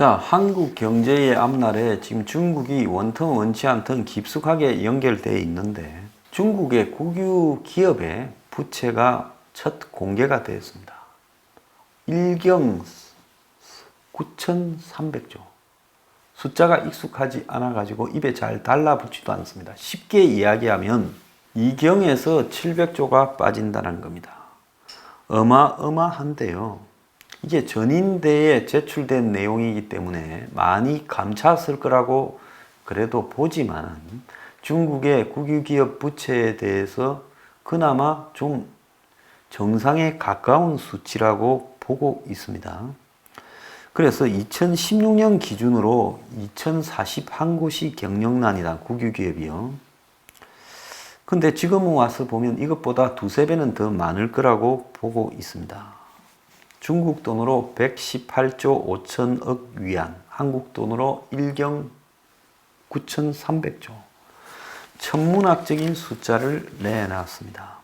자, 한국 경제의 앞날에 지금 중국이 원통 원치 않던 깊숙하게 연결되어 있는데 중국의 국유 기업의 부채가 첫 공개가 되었습니다. 일경 9,300조. 숫자가 익숙하지 않아 가지고 입에 잘 달라붙지도 않습니다. 쉽게 이야기하면 이경에서 700조가 빠진다는 겁니다. 어마어마한데요. 이게 전인대에 제출된 내용이기 때문에 많이 감찼을 거라고 그래도 보지만 중국의 국유기업 부채에 대해서 그나마 좀 정상에 가까운 수치라고 보고 있습니다. 그래서 2016년 기준으로 2041곳이 경영난이다, 국유기업이요. 근데 지금은 와서 보면 이것보다 두세 배는 더 많을 거라고 보고 있습니다. 중국 돈으로 118조 5천억 위안, 한국 돈으로 일경 9,300조. 천문학적인 숫자를 내놨습니다.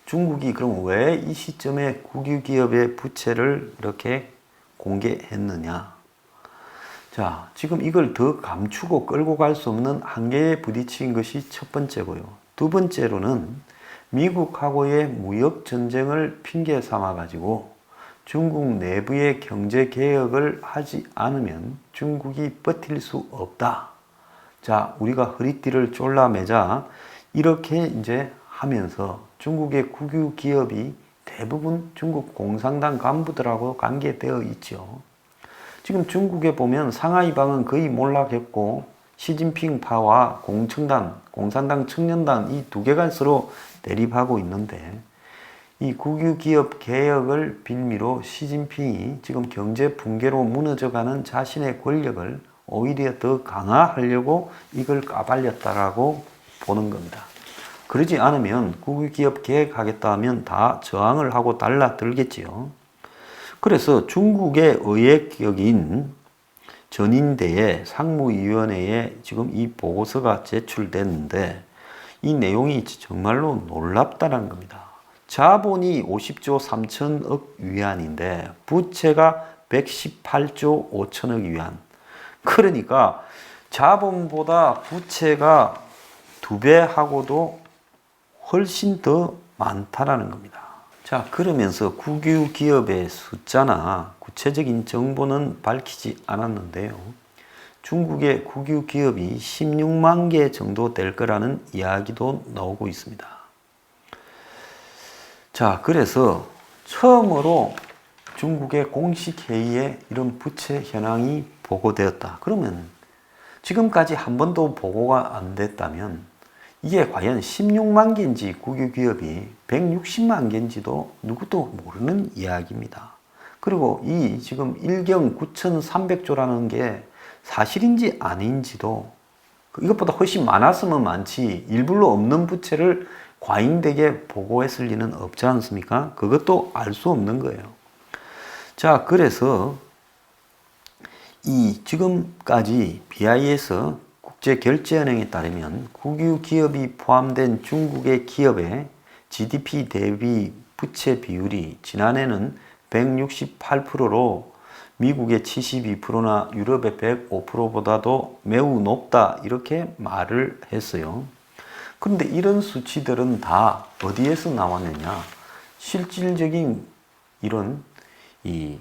중국이 그럼 왜 이 시점에 국유기업의 부채를 이렇게 공개했느냐? 자, 지금 이걸 더 감추고 끌고 갈 수 없는 한계에 부딪힌 것이 첫 번째고요. 두 번째로는 미국하고의 무역 전쟁을 핑계 삼아 가지고 중국 내부의 경제 개혁을 하지 않으면 중국이 버틸 수 없다. 자, 우리가 허리띠를 졸라매자 이렇게 이제 하면서 중국의 국유 기업이 대부분 중국 공산당 간부들하고 관계되어 있죠. 지금 중국에 보면 상하이방은 거의 몰락했고 시진핑파와 공청당, 공산당 청년단 이 두 개가 서로 대립하고 있는데 이 국유기업 개혁을 빌미로 시진핑이 지금 경제 붕괴로 무너져가는 자신의 권력을 오히려 더 강화하려고 이걸 까발렸다라고 보는 겁니다. 그러지 않으면 국유기업 개혁하겠다 하면 다 저항을 하고 달라들겠지요. 그래서 중국의 의회격인 전인대의 상무위원회에 지금 이 보고서가 제출됐는데 이 내용이 정말로 놀랍다는 겁니다. 자본이 50조 3천억 위안인데 부채가 118조 5천억 위안. 그러니까 자본보다 부채가 2배하고도 훨씬 더 많다라는 겁니다. 자, 그러면서 국유 기업의 숫자나 구체적인 정보는 밝히지 않았는데요. 중국의 국유 기업이 16만 개 정도 될 거라는 이야기도 나오고 있습니다. 자, 그래서 처음으로 중국의 공식 회의에 이런 부채 현황이 보고되었다. 그러면 지금까지 한 번도 보고가 안 됐다면 이게 과연 16만 개인지 국유 기업이 160만 개인지도 누구도 모르는 이야기입니다. 그리고 이 지금 일경 9,300조라는 게 사실인지 아닌지도 이것보다 훨씬 많았으면 많지 일부러 없는 부채를 과잉되게 보고했을 리는 없지 않습니까? 그것도 알 수 없는 거예요. 자, 그래서 이 지금까지 BIS 국제결제은행에 따르면 국유 기업이 포함된 중국의 기업의 GDP 대비 부채 비율이 지난해는 168%로 미국의 72%나 유럽의 105%보다도 매우 높다 이렇게 말을 했어요. 그런데 이런 수치들은 다 어디에서 나왔느냐? 실질적인 이런 이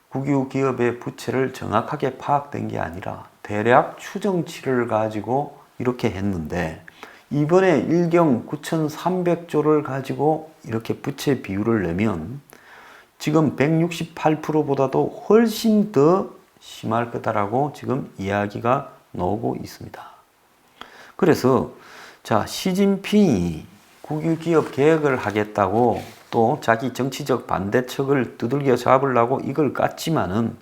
국유 기업의 부채를 정확하게 파악된 게 아니라 대략 추정치를 가지고 이렇게 했는데 이번에 일경 9,300조를 가지고 이렇게 부채 비율을 내면 지금 168%보다도 훨씬 더 심할 거다라고 지금 이야기가 나오고 있습니다. 그래서 자, 시진핑이 국유기업 개혁을 하겠다고 또 자기 정치적 반대척을 두들겨 잡으려고 이걸 깠지만은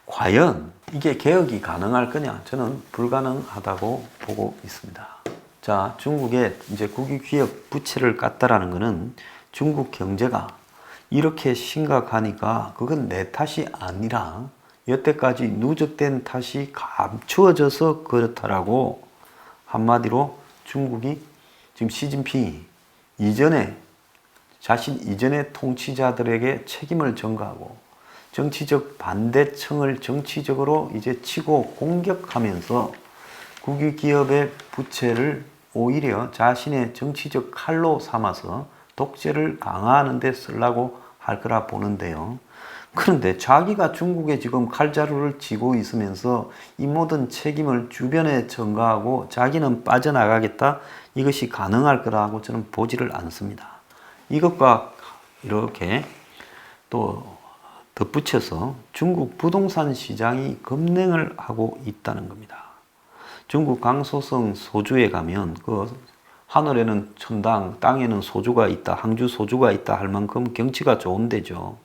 과연 이게 개혁이 가능할 거냐? 저는 불가능하다고 보고 있습니다. 자, 중국의 이제 국유기업 부채를 깠다라는 것은 중국 경제가 이렇게 심각하니까 그건 내 탓이 아니라 여태까지 누적된 탓이 감추어져서 그렇다라고 한마디로 중국이 지금 시진핑이 이전에 자신 이전의 통치자들에게 책임을 전가하고 정치적 반대층을 정치적으로 이제 치고 공격하면서 국유기업의 부채를 오히려 자신의 정치적 칼로 삼아서 독재를 강화하는 데 쓰려고 할 거라 보는데요. 그런데 자기가 중국에 지금 칼자루를 쥐고 있으면서 이 모든 책임을 주변에 전가하고 자기는 빠져나가겠다, 이것이 가능할 거라고 저는 보지를 않습니다. 이것과 이렇게 또 덧붙여서 중국 부동산 시장이 급냉을 하고 있다는 겁니다. 중국 강소성 소주에 가면 그 하늘에는 천당, 땅에는 소주가 있다, 항주 소주가 있다 할 만큼 경치가 좋은 데죠.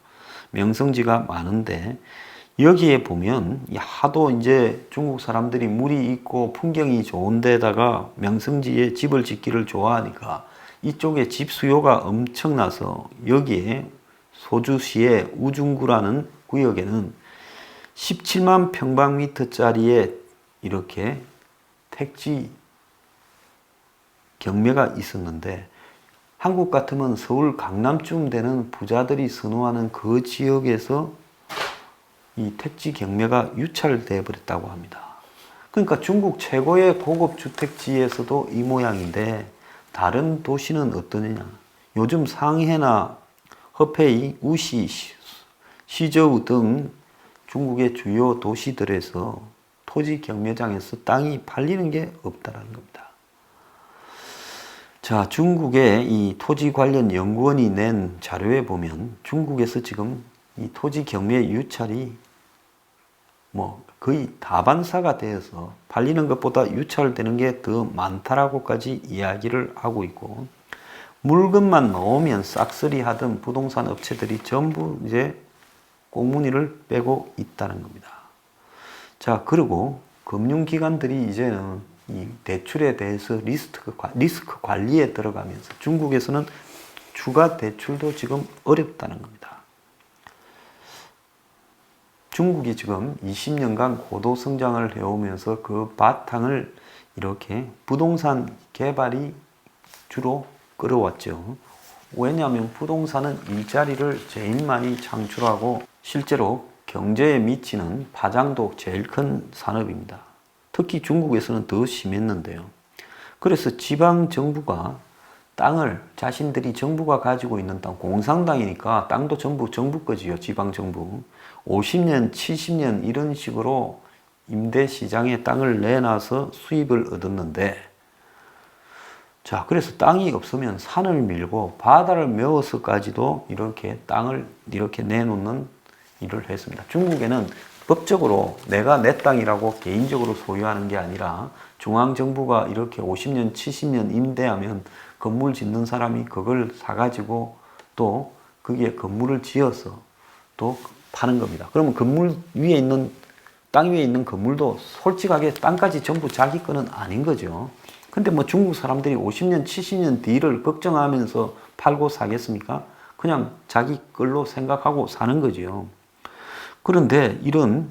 명성지가 많은데 여기에 보면 하도 이제 중국 사람들이 물이 있고 풍경이 좋은 데다가 명성지에 집을 짓기를 좋아하니까 이쪽에 집 수요가 엄청나서 여기에 소주시의 우중구라는 구역에는 17만 평방미터짜리의 이렇게 택지 경매가 있었는데 한국 같으면 서울 강남쯤 되는 부자들이 선호하는 그 지역에서 이 택지 경매가 유찰되어 버렸다고 합니다. 그러니까 중국 최고의 고급 주택지에서도 이 모양인데 다른 도시는 어떠느냐? 요즘 상해나 허페이, 우시, 시저우 등 중국의 주요 도시들에서 토지 경매장에서 땅이 팔리는 게 없다는 겁니다. 자, 중국의 이 토지 관련 연구원이 낸 자료에 보면 중국에서 지금 이 토지 경매 유찰이 거의 다반사가 되어서 팔리는 것보다 유찰되는 게 더 많다라고까지 이야기를 하고 있고, 물건만 넣으면 싹쓸이 하던 부동산 업체들이 전부 이제 꽁무니를 빼고 있다는 겁니다. 자, 그리고 금융기관들이 이제는 이 대출에 대해서 리스크 관리에 들어가면서 중국에서는 추가 대출도 지금 어렵다는 겁니다. 중국이 지금 20년간 고도 성장을 해오면서 그 바탕을 이렇게 부동산 개발이 주로 끌어왔죠. 왜냐하면 부동산은 일자리를 제일 많이 창출하고 실제로 경제에 미치는 파장도 제일 큰 산업입니다. 특히 중국에서는 더 심했는데요. 그래서 지방 정부가 땅을 자신들이 정부가 가지고 있는 땅, 공산당이니까 땅도 전부 정부 거지요. 지방 정부. 50년, 70년 이런 식으로 임대 시장에 땅을 내놔서 수입을 얻었는데, 자, 그래서 땅이 없으면 산을 밀고 바다를 메워서까지도 이렇게 땅을 이렇게 내놓는 일을 했습니다. 중국에는 법적으로 내가 내 땅이라고 개인적으로 소유하는 게 아니라 중앙정부가 이렇게 50년, 70년 임대하면 건물 짓는 사람이 그걸 사가지고 또 거기에 건물을 지어서 또 파는 겁니다. 그러면 건물 위에 있는, 땅 위에 있는 건물도 솔직하게 땅까지 전부 자기 거는 아닌 거죠. 근데 뭐 중국 사람들이 50년, 70년 뒤를 걱정하면서 팔고 사겠습니까? 그냥 자기 걸로 생각하고 사는 거죠. 그런데 이런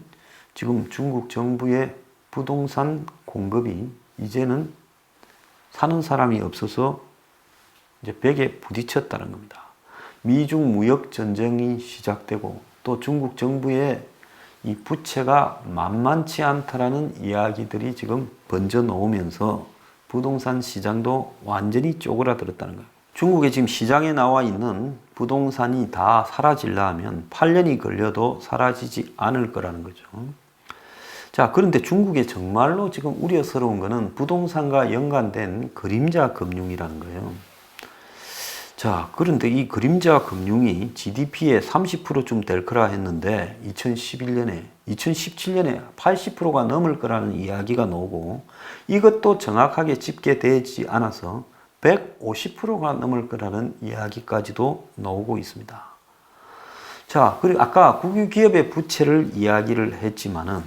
지금 중국 정부의 부동산 공급이 이제는 사는 사람이 없어서 이제 벽에 부딪혔다는 겁니다. 미중 무역 전쟁이 시작되고 또 중국 정부의 이 부채가 만만치 않다라는 이야기들이 지금 번져 나오면서 부동산 시장도 완전히 쪼그라들었다는 거예요. 중국에 지금 시장에 나와 있는 부동산이 다 사라지려 하면 8년이 걸려도 사라지지 않을 거라는 거죠. 자, 그런데 중국에 정말로 지금 우려스러운 거는 부동산과 연관된 그림자 금융이라는 거예요. 자, 그런데 이 그림자 금융이 GDP의 30%쯤 될 거라 했는데 2017년에 80%가 넘을 거라는 이야기가 나오고, 이것도 정확하게 집계되지 않아서 150%가 넘을 거라는 이야기까지도 나오고 있습니다. 자, 그리고 아까 국유기업의 부채를 이야기를 했지만은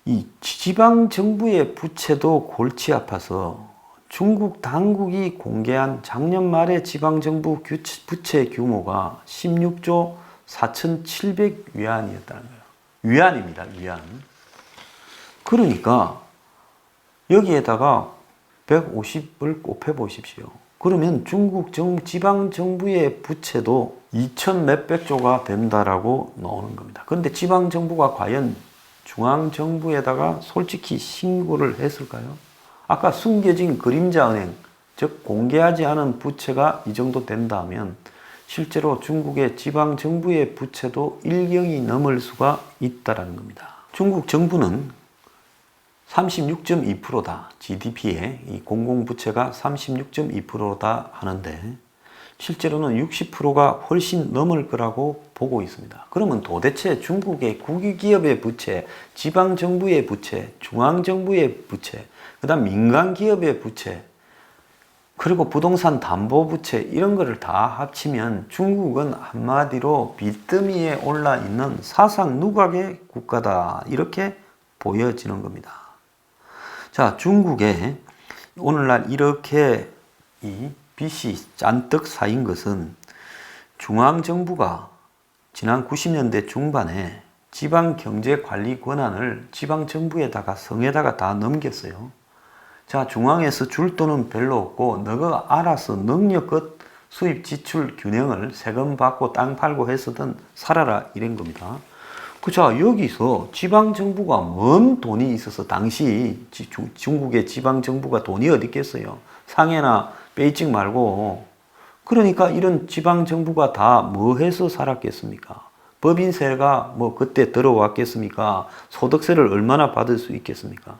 이 지방 정부의 부채도 골치 아파서 중국 당국이 공개한 작년 말에 지방 정부 부채 규모가 16조 4,700위안이었다는 거예요. 위안입니다, 위안. 그러니까 여기에다가 150을 곱해 보십시오. 그러면 중국 지방 정부의 부채도 2천 몇백 조가 된다라고 나오는 겁니다. 그런데 지방 정부가 과연 중앙 정부에다가 솔직히 신고를 했을까요? 아까 숨겨진 그림자 은행, 즉 공개하지 않은 부채가 이 정도 된다면 실제로 중국의 지방 정부의 부채도 1경이 넘을 수가 있다는 겁니다. 중국 정부는 36.2%다. GDP의 이 공공부채가 36.2%다 하는데 실제로는 60%가 훨씬 넘을 거라고 보고 있습니다. 그러면 도대체 중국의 국유기업의 부채, 지방정부의 부채, 중앙정부의 부채, 그 다음 민간기업의 부채, 그리고 부동산 담보부채 이런 거를 다 합치면 중국은 한마디로 빚더미에 올라 있는 사상 누각의 국가다. 이렇게 보여지는 겁니다. 자, 중국에 오늘날 이렇게 이 빚이 잔뜩 쌓인 것은 중앙정부가 지난 90년대 중반에 지방경제관리 권한을 지방정부에다가 성에다가 다 넘겼어요. 자, 중앙에서 줄 돈은 별로 없고 너가 알아서 능력껏 수입 지출 균형을 세금 받고 땅 팔고 해서든 살아라 이런 겁니다. 자, 여기서 지방정부가 뭔 돈이 있어서 당시 중국의 지방정부가 돈이 어디 있겠어요? 상해나 베이징 말고. 그러니까 이런 지방정부가 다 뭐 해서 살았겠습니까? 법인세가 뭐 그때 들어왔겠습니까? 소득세를 얼마나 받을 수 있겠습니까?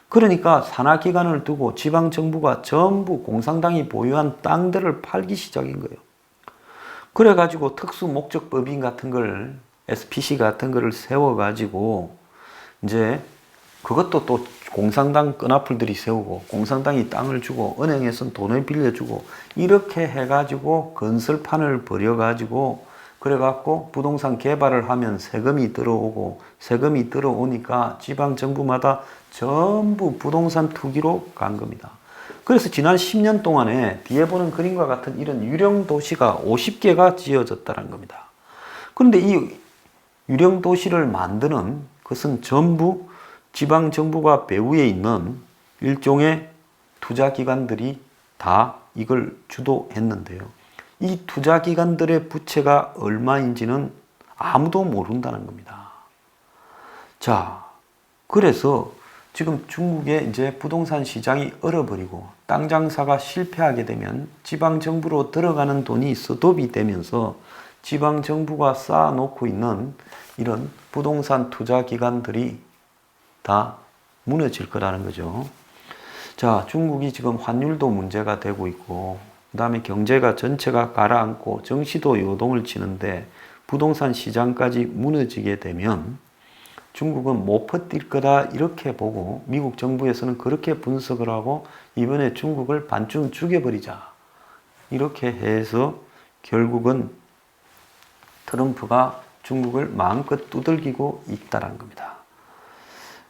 그러니까 산하기관을 두고 지방정부가 전부 공산당이 보유한 땅들을 팔기 시작인 거예요. 그래가지고 특수목적법인 같은 걸 SPC 같은 거를 세워가지고 이제 그것도 또 공산당 끈앞풀들이 세우고 공산당이 땅을 주고 은행에서는 돈을 빌려주고 이렇게 해가지고 건설판을 벌여가지고 그래갖고 부동산 개발을 하면 세금이 들어오고 세금이 들어오니까 지방정부마다 전부 부동산 투기로 간 겁니다. 그래서 지난 10년 동안에 뒤에 보는 그림과 같은 이런 유령 도시가 50개가 지어졌다는 겁니다. 그런데 이 유령 도시를 만드는 것은 전부 지방정부가 배후에 있는 일종의 투자기관들이 다 이걸 주도했는데요. 이 투자기관들의 부채가 얼마인지는 아무도 모른다는 겁니다. 자, 그래서 지금 중국의 이제 부동산 시장이 얼어버리고 땅 장사가 실패하게 되면 지방정부로 들어가는 돈이 스톱이 되면서 지방정부가 쌓아놓고 있는 이런 부동산 투자기관들이 다 무너질 거라는 거죠. 자, 중국이 지금 환율도 문제가 되고 있고 그 다음에 경제가 전체가 가라앉고 정시도 요동을 치는데 부동산 시장까지 무너지게 되면 중국은 못 버틸 거다 이렇게 보고 미국 정부에서는 그렇게 분석을 하고 이번에 중국을 반쯤 죽여버리자 이렇게 해서 결국은 트럼프가 중국을 마음껏 두들기고 있다는 겁니다.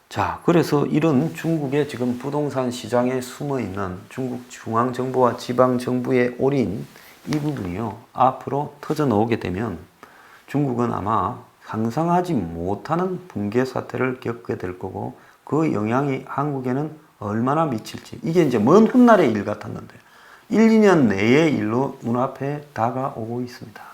자, 그래서 이런 중국의 지금 부동산 시장에 숨어 있는 중국 중앙정부와 지방정부의 올인 이 부분이요. 앞으로 터져 나오게 되면 중국은 아마 상상하지 못하는 붕괴 사태를 겪게 될 거고 그 영향이 한국에는 얼마나 미칠지 이게 이제 먼 훗날의 일 같았는데 1, 2년 내의 일로 눈앞에 다가오고 있습니다.